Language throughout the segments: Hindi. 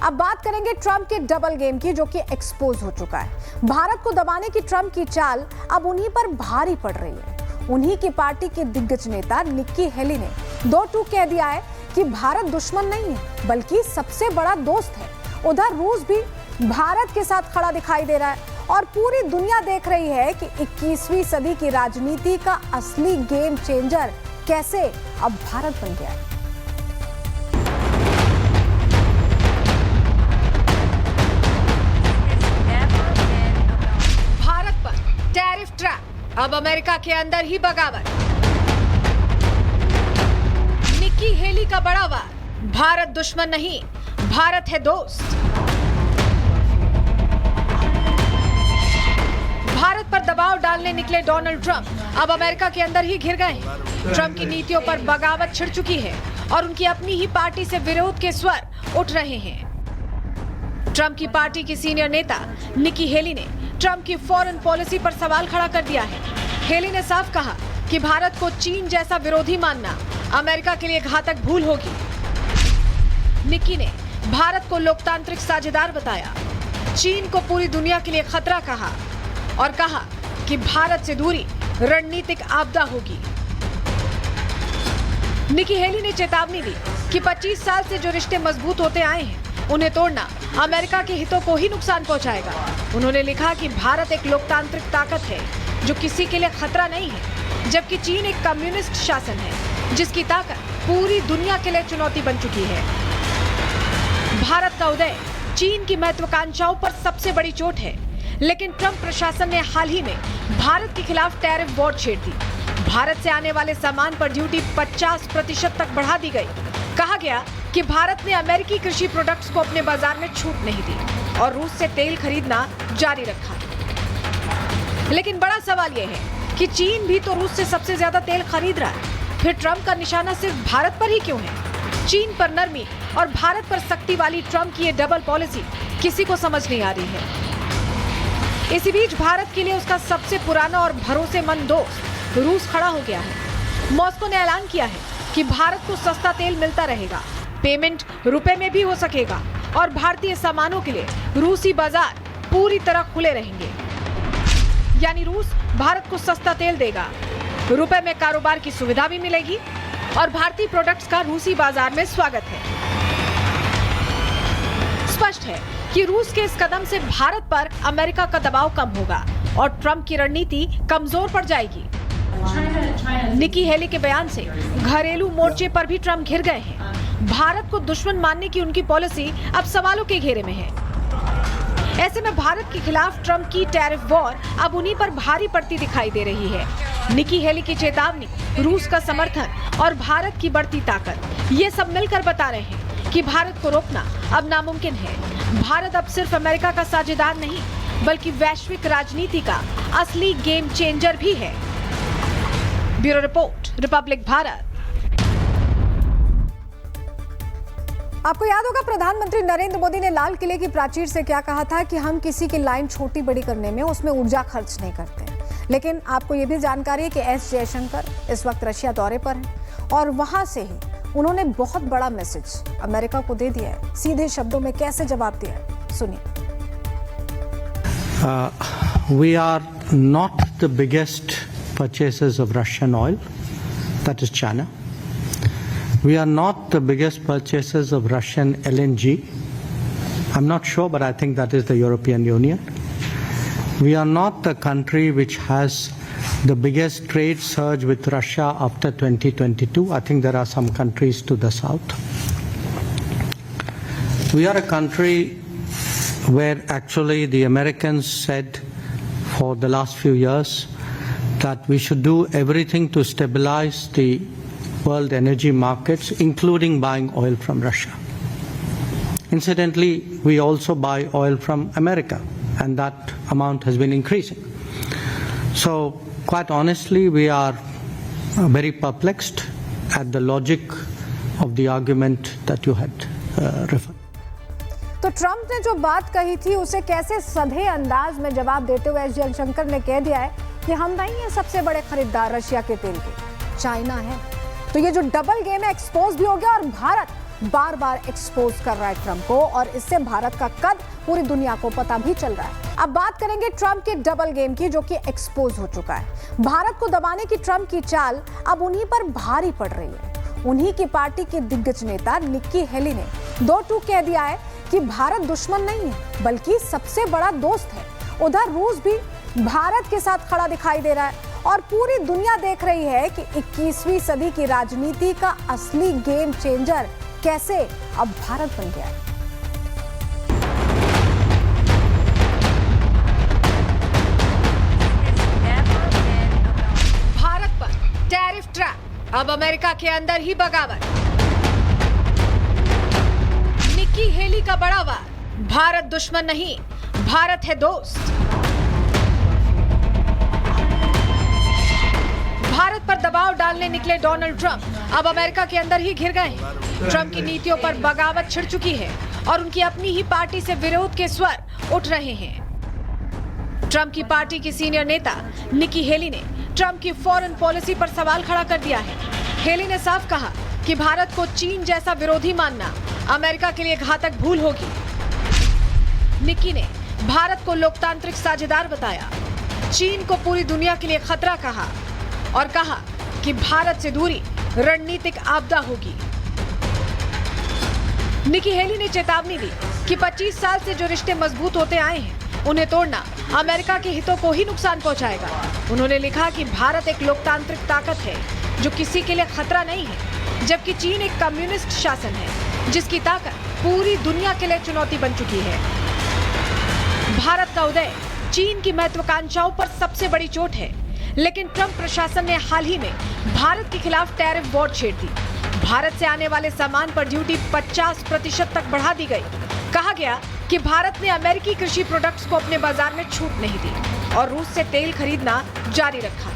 अब बात करेंगे ट्रंप के डबल गेम की, जो कि एक्सपोज हो चुका है। भारत को दबाने की ट्रंप की चाल अब उन्हीं पर भारी पड़ रही है। उन्हीं की पार्टी के दिग्गज नेता निक्की हेली ने दो टूक कह दिया है कि भारत दुश्मन नहीं है बल्कि सबसे बड़ा दोस्त है। उधर रूस भी भारत के साथ खड़ा दिखाई दे रहा है और पूरी दुनिया देख रही है कि 21वीं सदी की राजनीति का असली गेम चेंजर कैसे अब भारत बन गया है। भारत पर टैरिफ ट्रैप, अब अमेरिका के अंदर ही बगावत। निक्की हेली का बड़ा वार, भारत दुश्मन नहीं, भारत है दोस्त। भारत पर दबाव डालने निकले डोनाल्ड ट्रंप अब अमेरिका के अंदर ही घिर गए हैं। ट्रंप की नीतियों पर बगावत छिड़ चुकी है और उनकी अपनी ही पार्टी से विरोध के स्वर उठ रहे हैं। ट्रंप की पार्टी की सीनियर नेता निक्की हेली ने ट्रंप की फॉरेन पॉलिसी पर सवाल खड़ा कर दिया है। हेली ने साफ कहा कि भारत को चीन जैसा विरोधी मानना अमेरिका के लिए घातक भूल होगी। निक्की ने भारत को लोकतांत्रिक साझेदार बताया, चीन को पूरी दुनिया के लिए खतरा कहा और कहा कि भारत से दूरी रणनीतिक आपदा होगी। निक्की हेली ने चेतावनी दी कि 25 साल से जो रिश्ते मजबूत होते आए हैं उन्हें तोड़ना अमेरिका के हितों को ही नुकसान पहुंचाएगा। उन्होंने लिखा कि भारत एक लोकतांत्रिक ताकत है जो किसी के लिए खतरा नहीं है, जबकि चीन एक कम्युनिस्ट शासन है जिसकी ताकत पूरी दुनिया के लिए चुनौती बन चुकी है। भारत का उदय चीन की महत्वाकांक्षाओं पर सबसे बड़ी चोट है, लेकिन ट्रंप प्रशासन ने हाल ही में भारत के खिलाफ टैरिफ वॉर छेड़ दी। भारत से आने वाले सामान पर ड्यूटी 50% तक बढ़ा दी गई। कहा गया कि भारत ने अमेरिकी कृषि प्रोडक्ट्स को अपने बाजार में छूट नहीं दी और रूस से तेल खरीदना जारी रखा। लेकिन बड़ा सवाल यह है कि चीन भी तो रूस से सबसे ज्यादा तेल खरीद रहा है, फिर ट्रंप का निशाना सिर्फ भारत पर ही क्यों है? चीन पर नरमी और भारत पर सख्ती वाली ट्रंप की ये डबल पॉलिसी किसी को समझ नहीं आ रही है। इसी बीच भारत के लिए उसका सबसे पुराना और भरोसेमंद दोस्त रूस खड़ा हो गया है। मॉस्को ने ऐलान किया है कि भारत को सस्ता तेल मिलता रहेगा, पेमेंट रुपए में भी हो सकेगा और भारतीय सामानों के लिए रूसी बाजार पूरी तरह खुले रहेंगे। यानी रूस भारत को सस्ता तेल देगा, रुपए में कारोबार की सुविधा भी मिलेगी और भारतीय प्रोडक्ट्स का रूसी बाजार में स्वागत है। स्पष्ट है कि रूस के इस कदम से भारत पर अमेरिका का दबाव कम होगा और ट्रंप की रणनीति कमजोर पड़ जाएगी। निक्की हेली के बयान से घरेलू मोर्चे पर भी ट्रंप घिर गए हैं। भारत को दुश्मन मानने की उनकी पॉलिसी अब सवालों के घेरे में है। ऐसे में भारत के खिलाफ ट्रंप की टैरिफ वॉर अब उन्हीं पर भारी पड़ती दिखाई दे रही है। निक्की हेली की चेतावनी, रूस का समर्थन और भारत की बढ़ती ताकत, ये सब मिलकर बता रहे हैं कि भारत को रोकना अब नामुमकिन है। भारत अब सिर्फ अमेरिका का साझेदार नहीं बल्कि वैश्विक राजनीति का असली गेम चेंजर भी है। Bureau report, Republic Bharat. आपको याद होगा प्रधानमंत्री नरेंद्र मोदी ने लाल किले की प्राचीर से क्या कहा था कि हम किसी की लाइन छोटी बड़ी करने में उसमें ऊर्जा खर्च नहीं करते। लेकिन आपको ये भी जानकारी है कि एस जयशंकर इस वक्त रशिया दौरे पर हैं और वहां से ही उन्होंने बहुत बड़ा मैसेज अमेरिका को दे दिया है। सीधे शब्दों में कैसे जवाब दिया है, सुनिए। We are not the biggest purchasers of Russian oil, that is China. We are not the biggest purchasers of Russian LNG. I'm not sure, but I think that is the European Union. We are not the country which has the biggest trade surge with Russia after 2022. I think there are some countries to the south. We are a country where actually the Americans said for the last few years that we should do everything to stabilize the world energy markets, including buying oil from Russia. Incidentally, we also buy oil from America, and that amount has been increasing. So, quite honestly, we are very perplexed at the logic of the argument that you had referred. तो ट्रंप ने जो बात कही थी उसे कैसे सधे अंदाज में जवाब देते हुए एस जयशंकर ने कह दिया है कि हम नहीं है सबसे बड़े खरीदार रशिया के तेल के, चाइना है। तो ये जो डबल गेम है एक्सपोज भी हो गया और भारत बार बार एक्सपोज कर रहा है ट्रंप को और इससे भारत का कद पूरी दुनिया को पता भी चल रहा है। अब बात करेंगे ट्रंप के डबल गेम की, जो कि एक्सपोज हो चुका है। भारत को दबाने की ट्रंप की चाल अब उन्हीं पर भारी पड़ रही है। उन्हीं की पार्टी के दिग्गज नेता निक्की हेली ने दो टूक कह दिया है कि भारत दुश्मन नहीं है बल्कि सबसे बड़ा दोस्त है। उधर रूस भी भारत के साथ खड़ा दिखाई दे रहा है और पूरी दुनिया देख रही है कि 21वीं सदी की राजनीति का असली गेम चेंजर कैसे अब भारत बन गया है। भारत पर टैरिफ ट्रैप, अब अमेरिका के अंदर ही बगावत। निक्की हेली का बड़ा वार, भारत दुश्मन नहीं, भारत है दोस्त। भारत पर दबाव डालने निकले डोनाल्ड ट्रंप अब अमेरिका के अंदर ही घिर गए हैं। ट्रंप की नीतियों पर बगावत छिड़ चुकी है और उनकी अपनी ही पार्टी से विरोध के स्वर उठ रहे हैं। ट्रंप की पार्टी की सीनियर नेता निक्की हेली ने ट्रंप की फॉरेन पॉलिसी पर सवाल खड़ा कर दिया है। हेली ने साफ कहा कि भारत को चीन जैसा विरोधी मानना अमेरिका के लिए घातक भूल होगी। निक्की ने भारत को लोकतांत्रिक साझेदार बताया, चीन को पूरी दुनिया के लिए खतरा कहा और कहा कि भारत से दूरी रणनीतिक आपदा होगी। निक्की हेली ने चेतावनी दी कि 25 साल से जो रिश्ते मजबूत होते आए हैं उन्हें तोड़ना अमेरिका के हितों को ही नुकसान पहुंचाएगा। उन्होंने लिखा कि भारत एक लोकतांत्रिक ताकत है जो किसी के लिए खतरा नहीं है, जबकि चीन एक कम्युनिस्ट शासन है जिसकी ताकत पूरी दुनिया के लिए चुनौती बन चुकी है। भारत का उदय चीन की महत्वाकांक्षाओं पर सबसे बड़ी चोट है, लेकिन ट्रंप प्रशासन ने हाल ही में भारत के खिलाफ टैरिफ वॉर छेड़ दी। भारत से आने वाले सामान पर ड्यूटी 50% तक बढ़ा दी गई। कहा गया कि भारत ने अमेरिकी कृषि प्रोडक्ट्स को अपने बाजार में छूट नहीं दी और रूस से तेल खरीदना जारी रखा।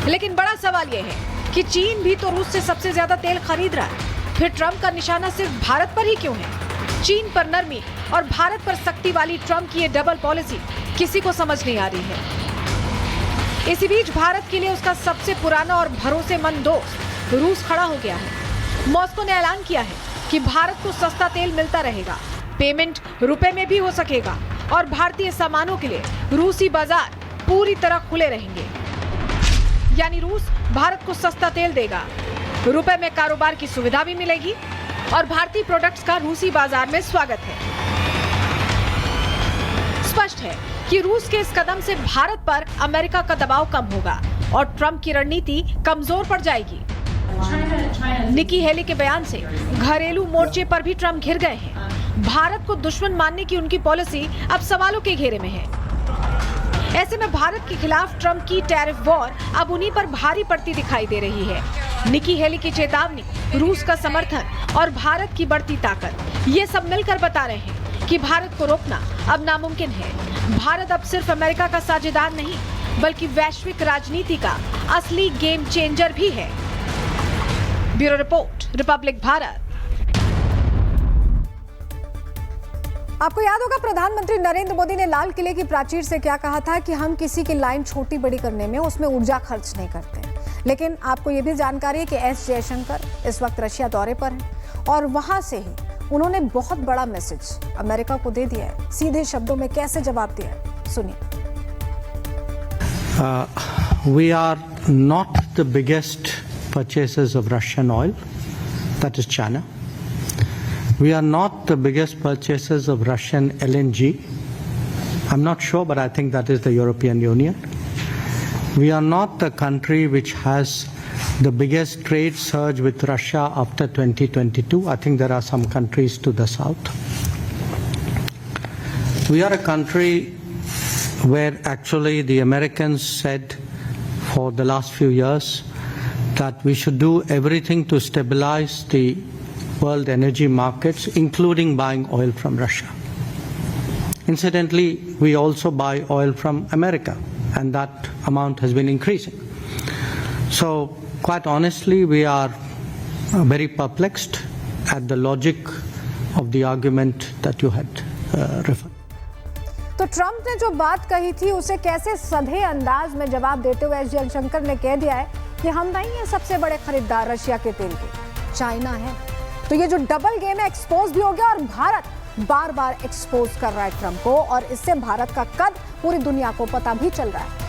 लेकिन बड़ा सवाल यह है कि चीन भी तो रूस से सबसे ज्यादा तेल खरीद रहा है, फिर ट्रंप का निशाना सिर्फ भारत पर ही क्यों है? चीन पर नरमी और भारत पर सख्ती वाली ट्रंप की ये डबल पॉलिसी किसी को समझ नहीं आ रही है। इसी बीच भारत के लिए उसका सबसे पुराना और भरोसेमंद दोस्त रूस खड़ा हो गया है। मॉस्को ने ऐलान किया है कि भारत को सस्ता तेल मिलता रहेगा, पेमेंट रुपए में भी हो सकेगा और भारतीय सामानों के लिए रूसी बाजार पूरी तरह खुले रहेंगे। यानी रूस भारत को सस्ता तेल देगा, रुपए में कारोबार की सुविधा भी मिलेगी और भारतीय प्रोडक्ट्स का रूसी बाजार में स्वागत है। स्पष्ट है कि रूस के इस कदम से भारत पर अमेरिका का दबाव कम होगा और ट्रंप की रणनीति कमजोर पड़ जाएगी। निक्की हेली के बयान से घरेलू मोर्चे पर भी ट्रंप घिर गए हैं। भारत को दुश्मन मानने की उनकी पॉलिसी अब सवालों के घेरे में है। ऐसे में भारत के खिलाफ ट्रंप की टैरिफ वॉर अब उन्हीं पर भारी पड़ती दिखाई दे रही है। निक्की हेली की चेतावनी, रूस का समर्थन और भारत की बढ़ती ताकत, ये सब मिलकर बता रहे हैं कि भारत को रोकना अब नामुमकिन है। भारत अब सिर्फ अमेरिका का साझेदार नहीं बल्कि वैश्विक राजनीति का असली गेम चेंजर भी है। Bureau report, Republic Bharat. आपको याद होगा प्रधानमंत्री नरेंद्र मोदी ने लाल किले की प्राचीर से क्या कहा था कि हम किसी की लाइन छोटी बड़ी करने में उसमें ऊर्जा खर्च नहीं करते। लेकिन आपको ये भी जानकारी है कि एस जयशंकर इस वक्त रशिया दौरे पर हैं और वहां से ही उन्होंने बहुत बड़ा मैसेज अमेरिका को दे दिया है। सीधे शब्दों में कैसे जवाब दिया है, सुनिए। We are not the biggest purchasers of Russian oil, that is China. We are not the biggest purchasers of Russian LNG. I'm not sure, but I think that is the European Union. We are not the country which has the biggest trade surge with Russia after 2022. I think there are some countries to the south. We are a country where actually the Americans said for the last few years that we should do everything to stabilize the world energy markets, including buying oil from Russia. Incidentally, we also buy oil from America, and that amount has been increasing. So, quite honestly, we are very perplexed at the logic of the argument that you had referred. तो ट्रंप ने जो बात कही थी उसे कैसे सधे अंदाज में जवाब देते हुए एस जयशंकर ने कह दिया है कि हम नहीं हैं सबसे बड़े खरीदार रशिया के तेल के, चाइना है। तो ये जो डबल गेम है एक्सपोज भी हो गया और भारत बार बार एक्सपोज कर रहा है ट्रंप को और इससे भारत का कद पूरी दुनिया को पता भी चल रहा है।